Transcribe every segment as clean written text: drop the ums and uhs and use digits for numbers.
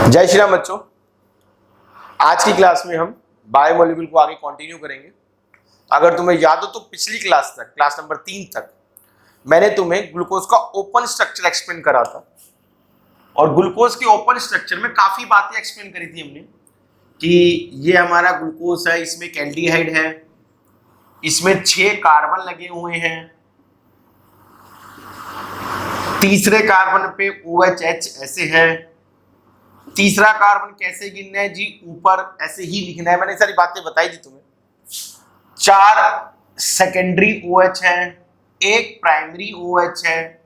जय श्री राम बच्चों। आज की क्लास में हम बायोमोलिक्यूल को आगे कंटिन्यू करेंगे। अगर तुम्हें याद हो तो पिछली क्लास तक, क्लास नंबर 3 तक, मैंने तुम्हें ग्लूकोज का ओपन स्ट्रक्चर एक्सप्लेन करा था और ग्लूकोज के ओपन स्ट्रक्चर में काफी बातें एक्सप्लेन करी थी हमने कि ये हमारा ग्लूकोज है, इसमें एक एल्डिहाइड है, इसमें 6 कार्बन लगे हुए हैं, तीसरे कार्बन पे OH ऐसे है, तीसरा कार्बन कैसे गिनना है जी, ऊपर ऐसे ही लिखना है। मैंने सारी बातें बताई थी तुम्हें। 4 सेकेंडरी OH है, 1 प्राइमरी OH है।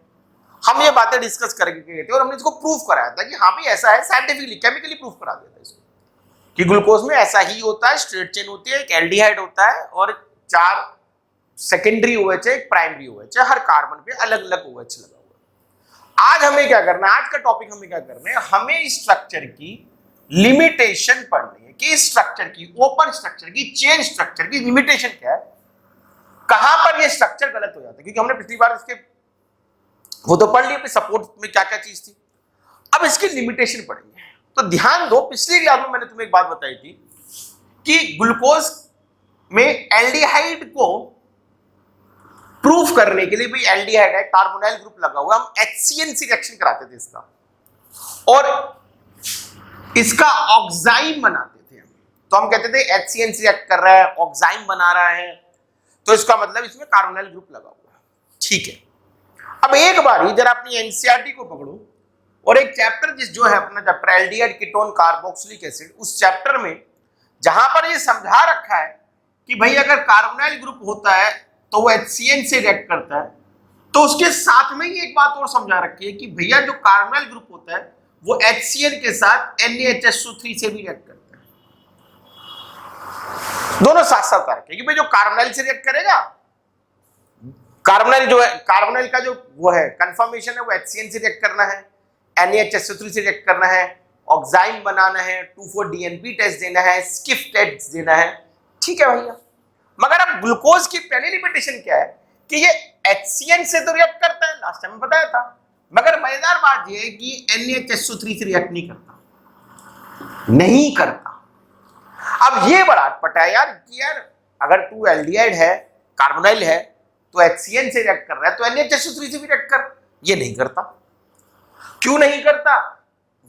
हम ये बातें डिस्कस करके थे और हमने इसको प्रूफ कराया था कि हाँ भी ऐसा है, साइंटिफिकली केमिकली प्रूफ करा दिया था इसको कि ग्लूकोज में ऐसा ही होता है, स्ट्रेट चेन होती है, एक एल्डिहाइड होता है और 4 सेकेंडरी OH है, एक प्राइमरी OH है। हर कार्बन पे अलग अलग OH लगा। आज हमें क्या करना है, आज का टॉपिक हमें क्या करना है, हमें स्ट्रक्चर की लिमिटेशन पढ़नी है कि स्ट्रक्चर की, ओपन स्ट्रक्चर की, चेन स्ट्रक्चर की लिमिटेशन क्या है, कहां पर ये स्ट्रक्चर गलत हो जाता है। क्योंकि हमने पिछली बार इसके वो तो पढ़ लिया, सपोर्ट में क्या क्या चीज थी, अब इसकी लिमिटेशन पढ़ेंगे। तो ध्यान दो, पिछली क्लास में मैंने तुम्हें एक बात बताई थी कि ग्लूकोज में एल्डिहाइड को प्रूफ करने के लिए भाई एल्डिहाइड है, कार्बोनाइल ग्रुप लगा हुआ, हम HCN से रिएक्शन कराते थे इसका और इसका ऑक्साइम बनाते थे। तो हम कहते थे HCN से रिएक्ट कर रहा है, ऑक्साइम बना रहा है, तो इसका मतलब इसमें कार्बोनाइल ग्रुप लगा हुआ है। ठीक है, अब एक बार ही जरा अपनी NCERT को पकड़ो और एक चैप्टर जो है अपना chapter aldehyde ketone carboxylic acid, उस चैप्टर में जहां पर ये समझा रखा है कि भाई अगर कार्बोनाइल ग्रुप होता है तो वो HCN से रिएक्ट करता है, तो उसके साथ में ये एक बात और समझा रखी है कि भैया जो कार्बोनाइल ग्रुप होता है वो HCN के साथ NaHSO3 से भी रिएक्ट करता है। दोनों साथ साथ रखे कि भाई जो कार्बोनाइल से रिएक्ट करेगा, कार्बोनाइल जो है, कार्बोनाइल का जो वो है कंफर्मेशन है वो HCN से रिएक्ट करना है, NaHSO3 से रिएक्ट करना है, ऑक्साइम बनाना है, 2,4-DNP टेस्ट देना है, स्किफ टेस्ट देना है। ठीक है भैया, मगर अब ग्लूकोज की पहली लिमिटेशन क्या है कि ये HCN से तो रिएक्ट करता है, लास्ट टाइम बताया था, मगर मजेदार बात ये है कि NaHSO3 से रिएक्ट नहीं करता। अब ये बड़ा अटपटा है यार कि यार अगर तू एल्डिहाइड है, कार्बोनाइल है, तो HCN से रिएक्ट कर रहा है तो NaHSO3 से भी रिएक्ट कर, ये नहीं करता। क्यों नहीं करता,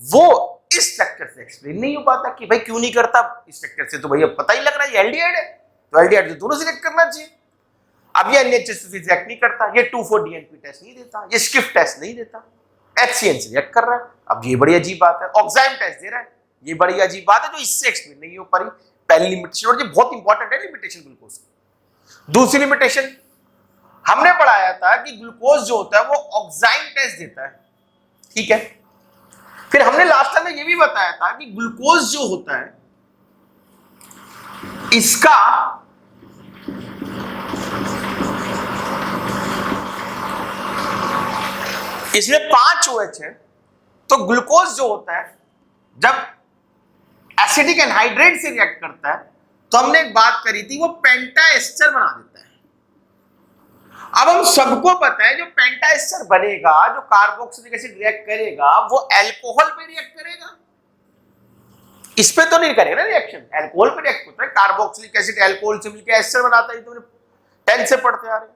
वो इस स्ट्रक्चर से एक्सप्लेन नहीं हो पाता कि भाई क्यों नहीं करता। इस स्ट्रक्चर से तो भैया पता ही लग रहा है ये एल्डिहाइड है, तो एल्डिहाइड तो दोनों से रिएक्ट करना चाहिए। अब ये NaHSO3 से रिएक्ट नहीं करता, ये 2,4-DNP टेस्ट नहीं देता, ये स्किफ टेस्ट नहीं देता, HCN से रिएक्ट कर रहा है। अब ये बड़ी अजीब बात है, ऑक्साइम टेस्ट दे रहा है, ये बड़ी अजीब बात है जो इससे एक्सप्लेन नहीं हो पाई। पहली लिमिटेशन, और ये बहुत इंपॉर्टेंट है लिमिटेशन ग्लूकोज की। दूसरी लिमिटेशन हमने पढ़ाया था कि ग्लूकोज जो होता है वो ऑक्साइम टेस्ट देता है, ठीक है। फिर हमने लास्ट टाइम में ये भी बताया था कि ग्लूकोज जो होता है इसका इसमें 5 OH है, तो ग्लूकोज जो होता है जब एसिडिक एनहाइड्रेट से रिएक्ट करता है तो हमने एक बात करी थी, वो पेंटा एस्टर बना देता है। अब हम सबको पता है जो पेंटा एस्टर बनेगा, जो कार्बोक्सिलिक एसिड रिएक्ट करेगा, वो अल्कोहल पे रिएक्ट करेगा, इस पे तो नहीं करेगा ना रिएक्शन, अल्कोहल पे रिएक्ट होता है। कार्बोक्सिलिक एसिड अल्कोहल से मिलकर एस्टर बनाता है, तुमने 10 से पढ़ते आ रहे हैं।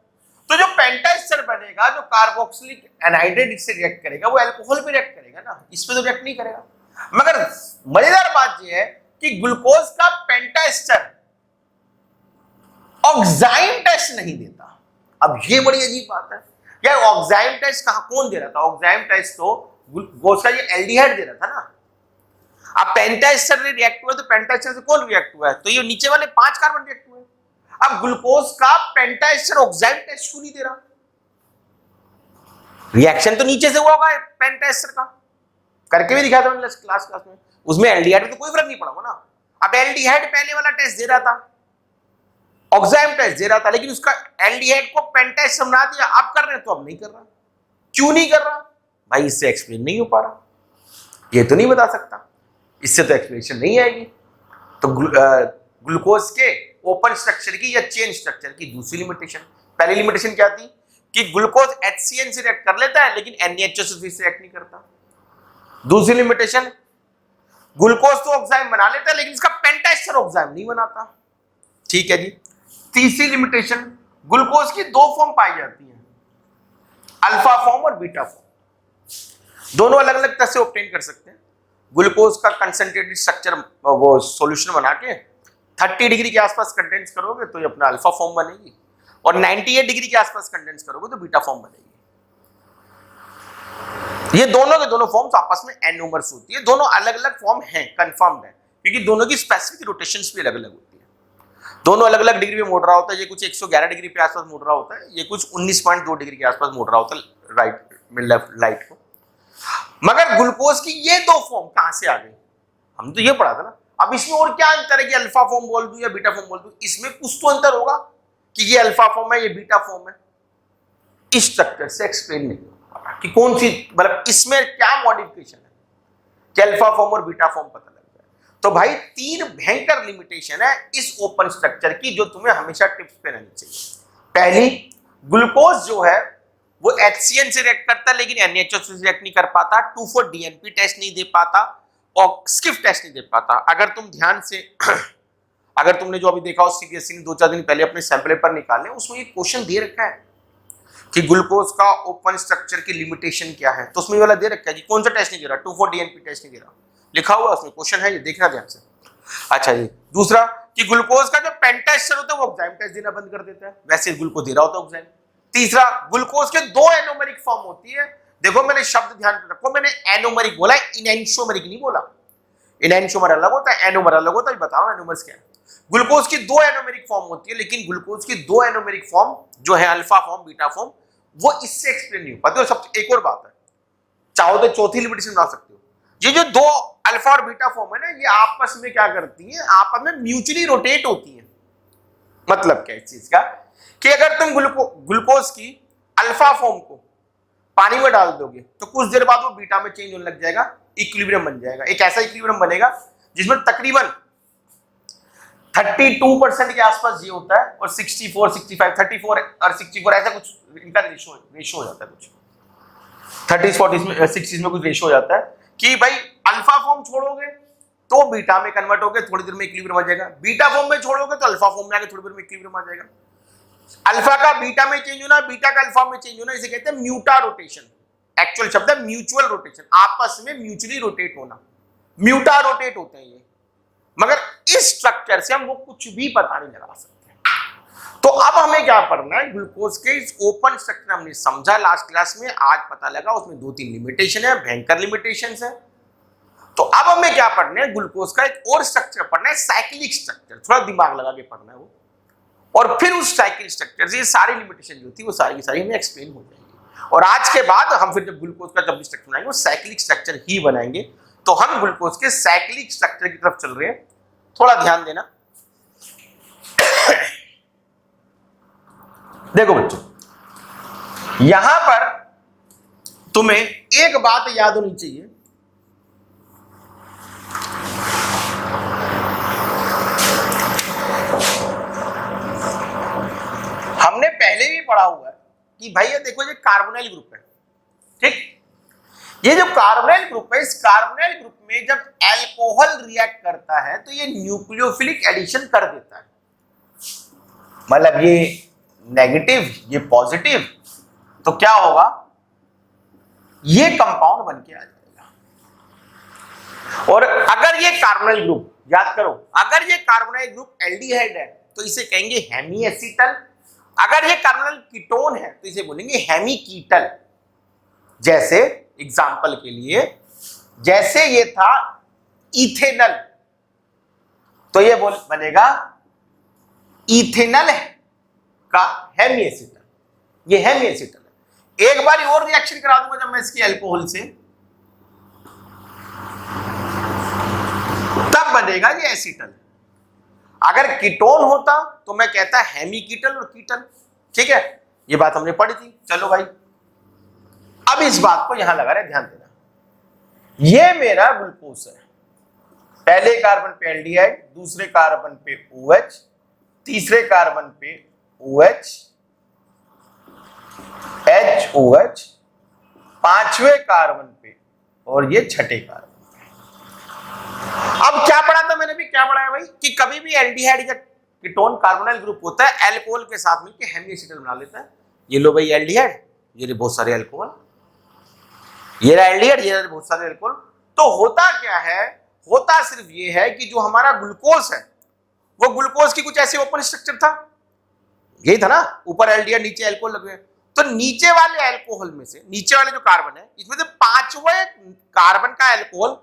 तो जो पेंटा एस्टर बनेगा, जो कार्बोक्सिलिक एनहाइड्रेट से रिएक्ट करेगा, वो अल्कोहल पे रिएक्ट करेगा ना, इस पे तो रिएक्ट नहीं करेगा। मगर मजेदार बात ये है कि ग्लूकोज का पेंटा एस्टर ऑक्साइम टेस्ट नहीं देता। अब ये बड़ी अजीब बात है यार, ऑक्साइम टेस्ट कौन दे रहा था? ऑक्साइम टेस्ट तो ग्लूकोज का ये एल्डिहाइड दे रहा था ना। अब पेंटा एस्टर ने रिएक्ट हुआ तो पेंटा एस्टर से कौन रिएक्ट हुआ है? तो ये नीचे वाले 5 कार्बन रिएक्ट हुए। अब ग्लूकोज का पेंटा एस्टर ऑक्साइम टेस्ट क्यों नहीं दे रहा? रिएक्शन तो नीचे से हुआ होगा पेंटा एस्टर का, करके भी दिखाया था मैंने क्लास में, उसमें एल्डिहाइड में तो कोई फर्क नहीं पड़ा ना। अब एल्डिहाइड पहले वाला टेस्ट दे रहा था, ऑक्साइम टेस्ट दे रहा था, लेकिन उसका एल्डिहाइड को पेंटा एस्टर बना दिया। आप कर रहे हैं तो अब नहीं कर रहा, क्यों नहीं कर रहा भाई? इससे एक्सप्लेन नहीं हो पा रहा, ये तो नहीं बता सकता, इससे तो एक्सप्लेनेशन नहीं आएगी। तो ग्लूकोज के ओपन स्ट्रक्चर की या चेन स्ट्रक्चर की दूसरी लिमिटेशन, पहली लिमिटेशन क्या थी कि ग्लूकोज HCN से रिएक्ट कर लेता है लेकिन NaHSO3 से रिएक्ट नहीं करता। दूसरी लिमिटेशन ग्लूकोज तो ऑक्साइड बना लेता है लेकिन इसका पेंटाएस्टर ऑक्साइड नहीं बनाता। ठीक है जी। तीसरी लिमिटेशन, ग्लूकोज की दो फॉर्म पाई जाती है, अल्फा फॉर्म और बीटा फॉर्म। दोनों अलग अलग तरह से ऑब्टेन कर सकते हैं। ग्लूकोज का कंसंट्रेटेड स्ट्रक्चर वो सॉल्यूशन बना के 30 डिग्री के आसपास कंडेंस करोगे तो ये अपना अल्फा फॉर्म बनेगी, और 98 डिग्री के आसपास कंडेंस करोगे तो बीटा फॉर्म बनेगी। ये दोनों के दोनों फॉर्म्स आपस में एनोमर्स होती है, दोनों अलग अलग फॉर्म हैं, कंफर्म्ड है, क्योंकि दोनों की स्पेसिफिक रोटेशंस भी अलग अलग होती है। दोनों अलग अलग डिग्री में मोड़ रहा होता है, ये कुछ 111 डिग्री के आसपास मोड़ रहा होता है, ये कुछ 19.2 डिग्री के आसपास मोड़ रहा होता है राइट में लेफ्ट लाइट को। मगर ग्लूकोज की ये दो फॉर्म कहां से आ गई, हम तो ये पढ़ा था ना। अब इसमें और क्या अंतर है कि अल्फा फॉर्म बोल दूं या बीटा फॉर्म बोल दूं, इसमें कुछ तो अंतर होगा कि ये अल्फा फॉर्म है ये बीटा फॉर्म है। इस स्ट्रक्चर से एक्सप्लेन नहीं कि कौन सी, मतलब इसमें क्या मॉडिफिकेशन है कि अल्फा फॉर्म और बीटा फॉर्म पता लग जाए। तो भाई तीन भयंकर लिमिटेशन है इस ओपन स्ट्रक्चर की जो तुम्हें हमेशा टिप्स पे रहनी चाहिए। पहली, ग्लूकोज जो है वो HCN से रिएक्ट करता है लेकिन NaHO से रिएक्ट नहीं कर पाता, 2,4-DNP टेस्ट नहीं दे पाता और स्किफ टेस्ट नहीं दे पाता। अगर तुम ध्यान से अगर तुमने जो अभी देखा हो CBSE ने 2-4 दिन पहले अपने सैंपल पेपर निकाले, उसमें ये क्वेश्चन दे रखा है कि ग्लूकोज का ओपन स्ट्रक्चर की लिमिटेशन क्या है, तो उसमें वाला दे रखा है कि कौन सा टेस्ट नहीं दे रहा, 2,4-DNP टेस्ट नहीं दे रहा, लिखा हुआ उसमें, क्वेश्चन है ये, देखना ध्यान से। अच्छा जी, दूसरा कि ग्लूकोज का जो पेंटाएस्टर होता है वो ऑक्साइड टेस्ट देना बंद कर देता है, वैसे ग्लूकोज दे रहा होता है ऑक्साइड। तीसरा, ग्लूकोज के दो एनोमेरिक फॉर्म होती है। देखो मैंने शब्द ध्यान रखो, मैंने एनोमेरिक बोला, इनएंशोमेरिक नहीं बोला। इनएंशोमर अलग होता है, एनोमर अलग होता है, बता रहा हूं एनोमर्स क्या है। ग्लूकोज की दो एनोमेरिक फॉर्म होती है, लेकिन ग्लूकोज की दो एनोमेरिक फॉर्म जो है अल्फा फॉर्म बीटा फॉर्म, वो इससे एक्सप्लेन नहीं हो पाती। और सबसे एक और बात है, चाहो तो चौथी लिमिटेशन बना सकते हो, ये जो दो अल्फा और बीटा फॉर्म है ना, ये आपस में क्या करती है, आपस में म्यूचुअली रोटेट होती है। मतलब क्या इस चीज का कि अगर तुम ग्लूकोज की अल्फा फॉर्म को पानी में डाल दोगे तो कुछ देर बाद वो बीटा में चेंज होने लग जाएगा, इक्विलिब्रियम बन जाएगा। एक ऐसा इक्विलिब्रियम बनेगा जिसमें तकरीबन 32% के आसपास ये होता है और 64, 65, 34 और 64 ऐसा कुछ इनका रेशो हो जाता है, कुछ 30s, 40s में 60s में कुछ रेशो हो जाता है कि भाई अल्फा फॉर्म छोड़ोगे तो बीटा में कन्वर्ट होकर थोड़ी देर में इक्विलिब्रियम आ जाएगा, बीटा फॉर्म में छोड़ोगे तो अल्फा फॉर्म में आके थोड़ी देर में इक्विलिब्रियम आ जाएगा। अल्फा का बीटा में चेंज होना, बीटा का अल्फा में चेंज होना, इसे कहते हैं म्यूटा रोटेशन। एक्चुअल शब्द है म्यूचुअल रोटेशन, आपस में म्यूचुअली रोटेट होना, म्यूटा रोटेट होते हैं ये। मगर इस स्ट्रक्चर से हम वो कुछ भी पता नहीं लगा सकते। तो अब हमें क्या पढ़ना है, ग्लूकोज के इस ओपन स्ट्रक्चर हमने समझा लास्ट क्लास में, आज पता लगा उसमें 2-3 लिमिटेशन है, भयंकर लिमिटेशंस है। तो अब हमें क्या पढ़ना है, ग्लूकोज का एक और स्ट्रक्चर पढ़ना है, साइक्लिक स्ट्रक्चर, थोड़ा दिमाग लगा के पढ़ना है वो। और फिर उस साइक्लिक स्ट्रक्चर से ये सारी लिमिटेशन जो थी वो सारी की सारी हमें एक्सप्लेन हो जाएगी। और आज के बाद हम फिर जब ग्लूकोज का जब भी स्ट्रक्चर बनाएंगे वो साइक्लिक स्ट्रक्चर ही बनाएंगे। तो हम ग्लूकोज के साइक्लिक स्ट्रक्चर की तरफ चल रहे हैं, थोड़ा ध्यान देना। देखो बच्चों, यहां पर तुम्हें एक बात याद होनी चाहिए, हमने पहले भी पढ़ा हुआ है कि भाई ये देखो, ये कार्बोनाइल ग्रुप है, ठीक। ये जो कार्बोनाइल ग्रुप है, इस कार्बोनाइल ग्रुप में जब अल्कोहल रिएक्ट करता है तो ये न्यूक्लियोफिलिक एडिशन कर देता है, मतलब ये नेगेटिव ये पॉजिटिव, तो क्या होगा, ये कंपाउंड बन के आ जाएगा। और अगर ये कार्बोनाइल ग्रुप, याद करो, अगर ये कार्बोनाइल ग्रुप एल्डिहाइड है तो इसे कहेंगे हेमी एसिटल, अगर ये कार्बोनाइल कीटोन है तो इसे बोलेंगे हेमी कीटल। जैसे एग्जाम्पल के लिए, जैसे ये था इथेनल तो ये बनेगा इथेनल का हेमी एसिटल, ये हेमी एसिटल है। एक बार और रिएक्शन करा दूंगा जब मैं इसकी अल्कोहल से, तब बनेगा ये एसिटल। अगर कीटोन होता तो मैं कहता हेमी कीटल और कीटल, ठीक है, ये बात हमने पढ़ी थी। चलो भाई, अब इस बात को यहां लगा रहे, ध्यान देना, ये मेरा ग्लूकोज है, पहले कार्बन पे एल्डिहाइड, दूसरे कार्बन पे OH, तीसरे कार्बन पे OH, HOH, पांचवें कार्बन पे और ये छठे कार्बन पे। अब क्या पढ़ा था मैंने भी, क्या पढ़ाया भाई कि कभी भी एल्डिहाइड या कीटोन कार्बोनाइल ग्रुप होता है अल्कोहल के साथ मिलकर हेमीएसिटल बना लेता है। ये लो भाई एल्डिहाइड, ये बहुत सारे अल्कोहल, ये रहा एल्डिहाइड, ये रहा बहुत सारे अल्कोहल। तो होता क्या है, होता सिर्फ ये है कि जो हमारा ग्लूकोज है वो ग्लूकोज की कुछ ऐसी ओपन स्ट्रक्चर था, यही था ना, ऊपर एल्डिहाइड नीचे अल्कोहल लगे। तो नीचे वाले अल्कोहल में से, नीचे वाले जो कार्बन है इसमें से पांचवें कार्बन का अल्कोहल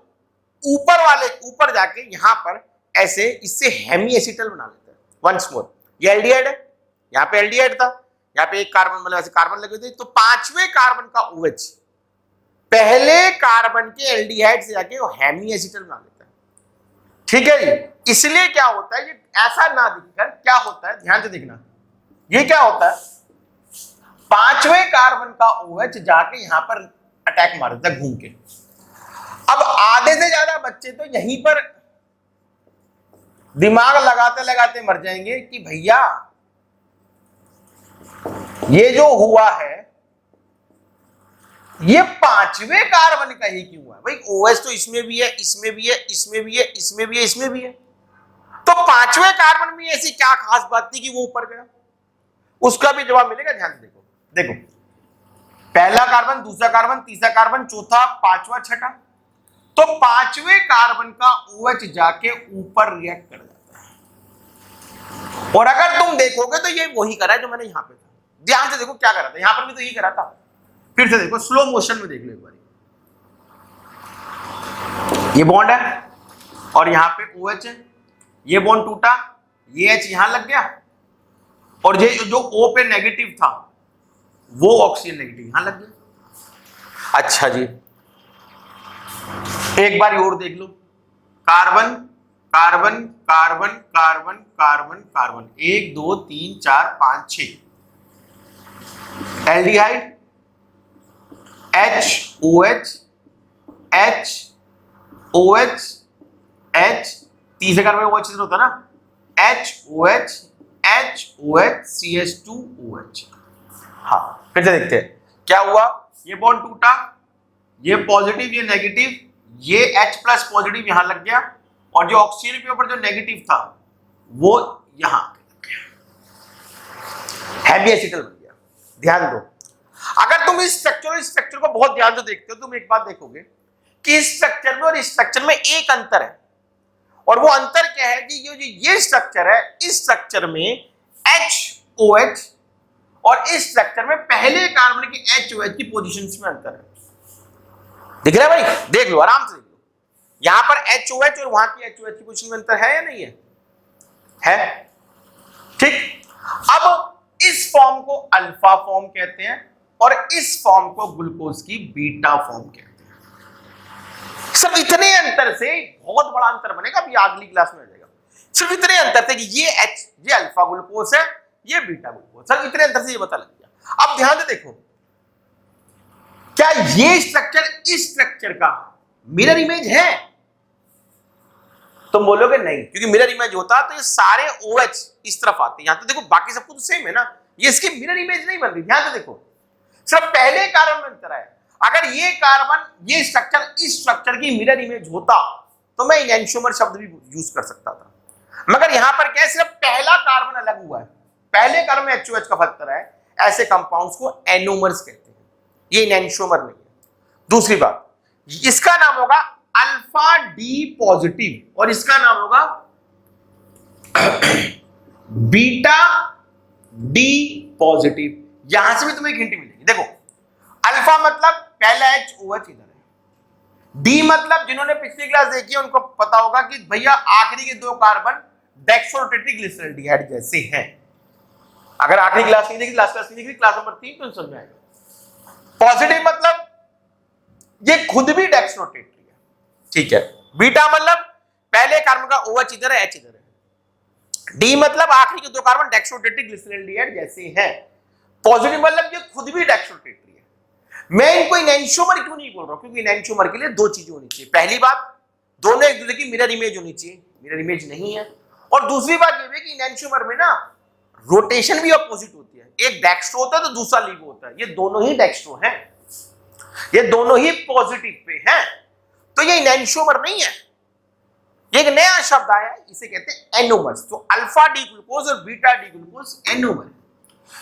ऊपर वाले ऊपर जाके यहां पर ऐसे इससे हेमीएसिटल बना लेता है। वंस मोर, ये एल्डिहाइड है, यहां पे एल्डिहाइड था, यहां पे एक कार्बन मतलब ऐसे कार्बन लगे थे, तो पांचवें कार्बन का OH पहले कार्बन के एल्डिहाइड से जाके वो हेमीएसिटल बना लेता है। ठीक है जी, इसलिए क्या होता है, ये ऐसा ना दिखकर क्या होता है, ध्यान से देखना, ये क्या होता है, पांचवें कार्बन का OH जाके यहां पर अटैक मार देता है घूम के। अब आधे से ज्यादा बच्चे तो यहीं पर दिमाग लगाते लगाते मर जाएंगे कि भैया ये जो हुआ है ये पांचवें कार्बन का ही क्यों है भाई, OH तो इसमें भी है, इसमें भी है, इसमें भी है, इसमें भी है, इसमें भी है, तो पांचवें कार्बन में ऐसी क्या खास बात थी कि वो ऊपर गया? उसका भी जवाब मिलेगा, ध्यान से देखो। देखो, पहला कार्बन, दूसरा कार्बन, तीसरा कार्बन, चौथा, पांचवा, छठा, तो पांचवें कार्बन का OH जाके ऊपर रिएक्ट कर जाता है। और अगर तुम देखोगे तो ये वही करा है जो मैंने यहां पे था। ध्यान से देखो क्या करा था, यहां पर भी तो यही करा था। फिर से देखो, स्लो मोशन में देख लो एक बार। ये बॉन्ड है और यहां पे OH है, ये बॉन्ड टूटा, ये H यहां लग गया और ये जो O पे नेगेटिव था वो ऑक्सीजन नेगेटिव यहां लग गया। अच्छा जी, एक बार और देख लो, carbon carbon carbon carbon carbon carbon, 1 2 3 4 5 6, aldehyde HOH HOH H, तीसरे कार्बन में OH होता है ना, HOH HOH CH2OH। हाँ, फिर से देखते हैं क्या हुआ, ये बॉन्ड टूटा, ये पॉजिटिव ये नेगेटिव, ये H प्लस पॉजिटिव यहां लग गया और जो ऑक्सीजन के ऊपर जो नेगेटिव था वो यहां हेमीएसिटल बन गया। ध्यान दो, अगर तुम इस स्ट्रक्चर को बहुत ध्यान से देखते हो, तुम एक बात देखोगे कि इस स्ट्रक्चर में और इस स्ट्रक्चर में एक अंतर है, और वो अंतर क्या है कि ये स्ट्रक्चर है, इस स्ट्रक्चर में HOH और इस स्ट्रक्चर में पहले कार्बन की HOH की पोजीशंस में अंतर है। दिख रहा है भाई, देख लो, आराम से देख लो, यहां पर HOH और वहां की HOH की पोजीशन में अंतर है या नहीं है? है, ठीक। अब इस फॉर्म को अल्फा फॉर्म कहते हैं और इस फॉर्म को ग्लूकोज की बीटा फॉर्म कहते हैं। सिर्फ इतने अंतर से बहुत बड़ा अंतर बनेगा, अभी अगली क्लास में आ जाएगा। सिर्फ इतने अंतर से कि ये अल्फा ग्लूकोज है, ये बीटा ग्लूकोज, सिर्फ इतने अंतर से ये पता लग गया। अब ध्यान से देखो, क्या ये स्ट्रक्चर इस स्ट्रक्चर का मिरर इमेज है? तुम बोलोगे नहीं, क्योंकि मिरर इमेज होता तो ये सारे OH इस तरफ आते हैं। यहां तो देखो बाकी सब कुछ सेम है ना, ये इसकी मिरर इमेज नहीं बन रही। ध्यान से देखो, सिर्फ पहले कार्बन में अंतर है। अगर ये कार्बन ये स्ट्रक्चर इस स्ट्रक्चर की मिरर इमेज होता तो मैं एनेंटियोमर शब्द भी यूज कर सकता था, मगर यहां पर क्या है, सिर्फ पहला कार्बन अलग हुआ है, पहले कार्बन में HOH का फर्क है। ऐसे कंपाउंड्स को एनोमर्स कहते हैं, ये एनेंटियोमर नहीं है। दूसरी बात, इसका नाम होगा अल्फा डी पॉजिटिव और इसका नाम होगा बीटा डी पॉजिटिव। यहां से भी तुम्हें एक हिंट मिलेगी। देखो, अल्फा मतलब पहला HOH इधर है, डी मतलब जिन्होंने पिछली क्लास देखी है उनको पता होगा कि भैया आखिरी के दो कार्बन डेक्सोरोटेट्रिग्लिसराइड जैसे हैं। अगर आखिरी क्लास नहीं देखी, लास्ट क्लास नहीं देखी, क्लास नंबर 3 तो समझ में आएगा। पॉजिटिव मतलब ये खुद भी डेक्सोरोटेट्री है, ठीक है। बीटा मतलब पहले कार्बन का OH इधर है, H इधर है। डी मतलब आखिरी के दो कार्बन डेक्सोरोटेट्रिग्लिसराइड जैसे हैं। पॉजिटिव मतलब ये खुद भी डेक्सोरोटेट्री है। मैं इनको एनेंटियोमर क्यों नहीं बोल रहा हूं, क्योंकि एनेंटियोमर के लिए दो चीजें होनी चाहिए। पहली बात, दोनों एक दूसरे की मिरर इमेज होनी चाहिए, मिरर इमेज नहीं है। और दूसरी बात ये है कि एनेंटियोमर में ना रोटेशन भी अपोजिट होती है, एक डेक्स्ट्रो होता है तो दूसरा लीवो होता है। ये दोनों ही डेक्स्ट्रो हैं, ये दोनों ही पॉजिटिव पे हैं, तो ये एनेंटियोमर नहीं है, ये एक नया शब्द आया है, इसे कहते हैं एनोमर्स। तो अल्फा डी ग्लूकोज और बीटा डी ग्लूकोज एनोमर।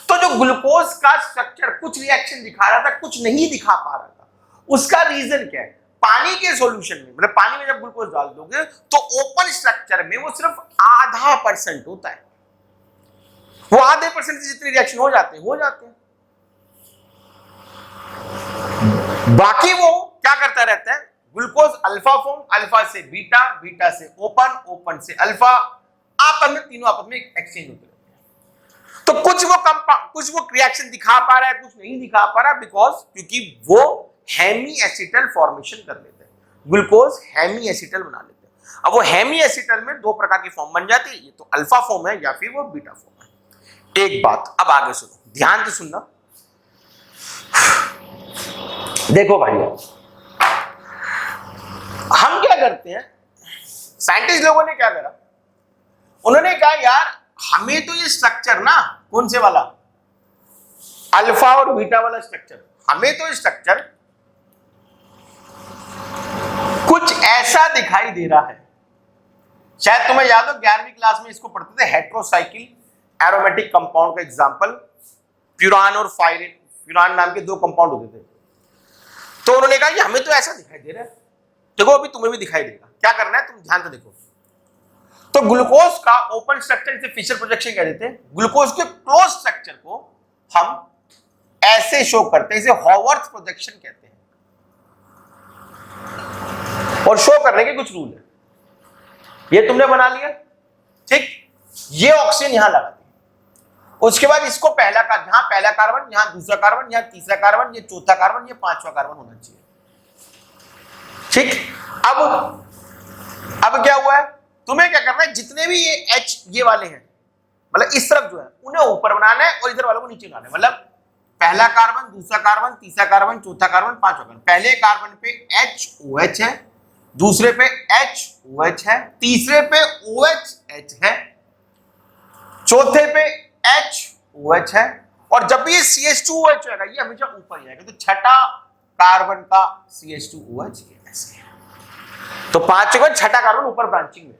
तो जो ग्लूकोज का स्ट्रक्चर कुछ रिएक्शन दिखा रहा था, कुछ नहीं दिखा पा रहा था, उसका रीजन क्या है? पानी के सॉल्यूशन में, मतलब पानी में जब ग्लूकोज डाल दोगे तो ओपन स्ट्रक्चर में वो सिर्फ 0.5% होता है। वो 0.5% से जितने रिएक्शन हो जाते हैं बाकी वो क्या करता रहता है? ग्लूकोज अल्फा फॉर्म, अल्फा से बीटा, बीटा से ओपन, ओपन से अल्फा, आपस में तीनों आपस में एक्सचेंज होते रहते हैं। तो कुछ वो रिएक्शन दिखा पा रहा है, कुछ नहीं दिखा पा रहा, बिकॉज क्योंकि वो हेमी एसिटल फॉर्मेशन कर लेते हैं, ग्लूकोज हेमी एसिटल बना लेते हैं। अब वो हेमी एसिटल में दो प्रकार की फॉर्म बन जाती है, ये तो अल्फा फॉर्म है या फिर वो बीटा फॉर्म है। एक बात अब आगे सुनो, ध्यान से सुनना। देखो भाई, हम क्या करते हैं, साइंटिस्ट लोगों ने क्या करा, उन्होंने कहा यार हमें तो ये स्ट्रक्चर ना, कौन से वाला, अल्फा और बीटा वाला स्ट्रक्चर, हमें तो ये स्ट्रक्चर कुछ ऐसा दिखाई दे रहा है। शायद तुम्हें याद हो 11वीं क्लास में इसको पढ़ते थे, हेट्रोसाइकिल एरोमेटिक कंपाउंड का एग्जांपल, प्यूरान और फायरिन, प्यूरान नाम के दो कंपाउंड होते थे। तो उन्होंने कहा कि हमें तो ऐसा दिखाई दे रहा है, देखो अभी तुम्हें भी दिखाई देगा। क्या करना है, तुम ध्यान से देखो। तो ग्लूकोज का ओपन स्ट्रक्चर इसे फिशर प्रोजेक्शन कह देते हैं। ग्लूकोज के क्लोज स्ट्रक्चर को हम ऐसे शो करते हैं, इसे हॉवर्थ प्रोजेक्शन कहते हैं। और शो करने के कुछ रूल है, ये तुमने बना लिया, ठीक। ये ऑक्सीजन यहां लगा दी, उसके बाद इसको पहला कार्बन, यहां दूसरा कार्बन, यहां तीसरा कार्बन, ये चौथा कार्बन, ये पांचवा कार्बन होना चाहिए, ठीक। अब क्या हुआ है, तुम्हें क्या करना है, जितने भी ये H ये वाले हैं, मतलब इस तरफ जो है उन्हें ऊपर बनाना है और इधर वालों को नीचे लाना है। मतलब पहला कार्बन, दूसरा कार्बन, तीसरा कार्बन, चौथा कार्बन, पांचवा कार्बन। पहले कार्बन पे HOH है, दूसरे पे HOH है, तीसरे पे OH है, चौथे पे HOH है, और जब भी ये CH2OH होगा ये हमेशा ऊपर ही आएगा। तो छठा कार्बन का CH2OH ऐसे है। तो पांचवा छठा कार्बन ऊपर ब्रांचिंग में।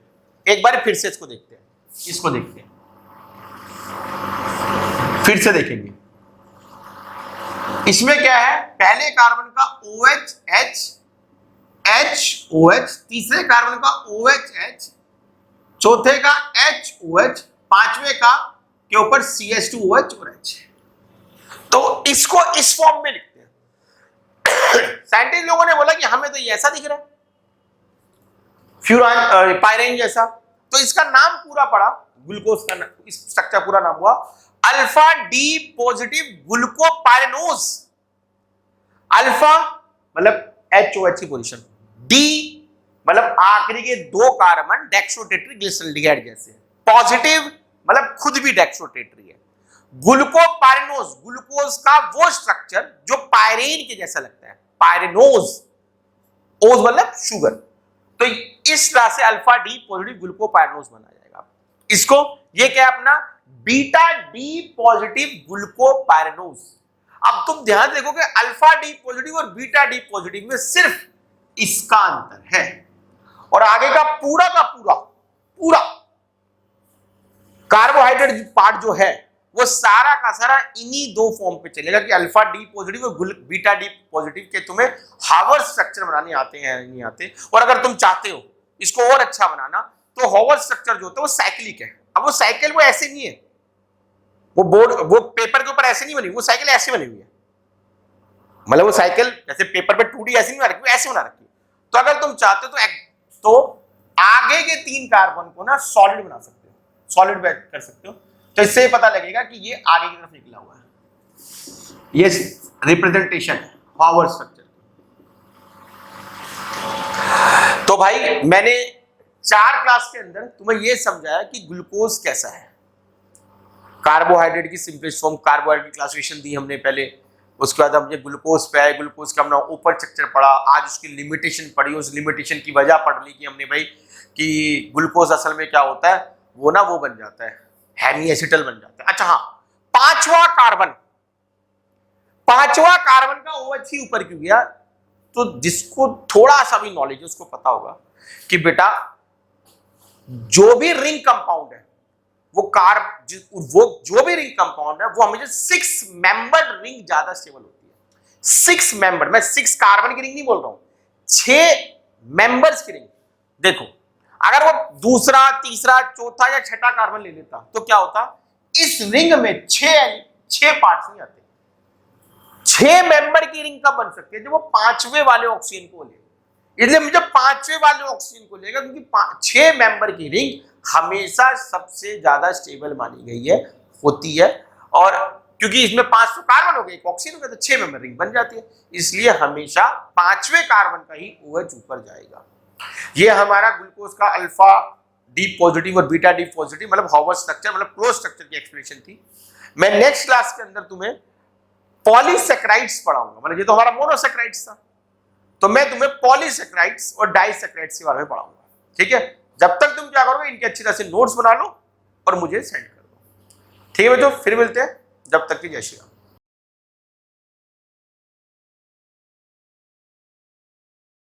एक बार फिर से इसको देखते हैं, इसको देखते हैं, फिर से देखेंगे। इसमें क्या है, पहले कार्बन का OH, तीसरे कार्बन का OH, चौथे का HOH, पांचवे का के ऊपर CH2OH और H। तो इसको इस फॉर्म में लिखते हैं। साइंटिस्ट लोगों ने बोला कि हमें तो ये ऐसा दिख रहा है, फ्यूरान पायरेन जैसा। तो इसका नाम पूरा पड़ा, ग्लूकोज का इस स्ट्रक्चर पूरा नाम हुआ alpha D positive glucopyranose. Alpha मतलब HOH की पोजीशन, डी मतलब आखिरी के दो कार्बन डेक्सोटेट्री ग्लिसरॉल्डिहाइड जैसे, पॉजिटिव मतलब खुद भी डेक्सोटेट्री है। ग्लूकोपायरेनोज, ग्लूकोज का वो स्ट्रक्चर जो पायरेन के जैसा लगता है, पायरेनोज, ओज मतलब शुगर। तो इस तरह से अल्फा डी पॉजिटिव ग्लूकोपायरेनोज बना जाएगा। इसको ये क्या है अपना, बीटा डी पॉजिटिव ग्लूकोपायरेनोज। अब तुम ध्यान देखो कि अल्फा डी पॉजिटिव और बीटा डी पॉजिटिव में सिर्फ इसका अंतर है, और आगे का पूरा कार्बोहाइड्रेट पार्ट जो है वो सारा का सारा इन्हीं दो फॉर्म पे चलेगा कि अल्फा डी पॉजिटिव और बीटा डी पॉजिटिव के तुम्हें हावर्थ स्ट्रक्चर बनाने आते हैं नहीं आते। और अगर तुम चाहते हो इसको और अच्छा बनाना तो हावर्थ स्ट्रक्चर जो होता है वो साइक्लिक है। अब वो साइकिल वो ऐसे नहीं है, वो पेपर के ऊपर ऐसे नहीं बनी, वो साइकिल ऐसे बनी हुई है। मतलब वो साइकिल जैसे पेपर पे 2D ऐसे नहीं बना रखी, ऐसे बना रखी। तो अगर तुम चाहते हो तो आगे के तीन कार्बन को ना सॉलिड बना सकते हो, सॉलिड कर सकते हो। तो इससे पता लगेगा कि ये आगे की तरफ निकला हुआ है। ये रिप्रेजेंटेशन है हावर्थ स्ट्रक्चर। तो भाई मैंने 4 क्लास के अंदर तुम्हें यह समझाया कि ग्लूकोज कैसा है, कार्बोहाइड्रेट की सिंपलेस्ट फॉर्म, कार्बोहाइड्रेट की क्लासिफिकेशन दी हमने पहले। उसके बाद हमने ग्लूकोज पे आए, ग्लूकोज का हमने ऊपर स्ट्रक्चर पढ़ा, आज उसकी लिमिटेशन पढ़ी, उस लिमिटेशन की वजह पढ़ ली कि हमने भाई कि ग्लूकोज असल में क्या होता है, वो ना वो बन जाता है, हेमी एसिटल बन जाता है। अच्छा हाँ, पांचवा कार्बन का OH ऊपर क्यों गया? तो जिसको थोड़ा सा भी नॉलेज है उसको पता होगा कि बेटा जो भी रिंग कंपाउंड है वो जो भी रिंग कंपाउंड है वो हमेशा 6 मेंबर्ड रिंग ज्यादा स्टेबल होती है। 6 मेंबर, मैं 6 कार्बन की रिंग नहीं बोल रहा हूं, 6 मेंबर्स की रिंग। देखो अगर वो दूसरा, तीसरा, चौथा या छठा कार्बन ले लेता तो क्या होता, इस रिंग में 6 पार्ट्स नहीं आते। 6 मेंबर की रिंग कब बन सकती है, जब वो पांचवें वाले ऑक्सीजन को ले, इसलिए मुझे पांचवें वाले ऑक्सीजन को लेगा, क्योंकि 6 मेंबर की रिंग हमेशा सबसे ज्यादा स्टेबल मानी गई है, होती है। और क्योंकि इसमें 5 तो कार्बन हो गए, एक ऑक्सीजन हो गया, तो 6 मेंबर रिंग बन जाती है, इसलिए हमेशा पांचवें कार्बन का ही OH ऊपर जाएगा। ये हमारा ग्लूकोज का अल्फा डी पॉजिटिव और बीटा डी पॉजिटिव मतलब हॉवर्ड स्ट्रक्चर, मतलब क्लोज स्ट्रक्चर की एक्सप्लेनेशन थी। मैं नेक्स्ट क्लास के अंदर तुम्हें पॉलीसेक्राइड्स पढ़ाऊंगा, मतलब ये तो हमारा मोनोसेक्राइड्स था, तो मैं तुम्हें पॉलीसेक्राइड्स और डाइसेक्राइड्स के बारे में पढ़ाऊंगा। ठीक है, जब तक तुम क्या करोगे, इनके अच्छी तरह से नोट्स बना लो और मुझे सेंड कर दो। ठीक है बच्चों, फिर मिलते हैं, जब तक की जय श्री राम।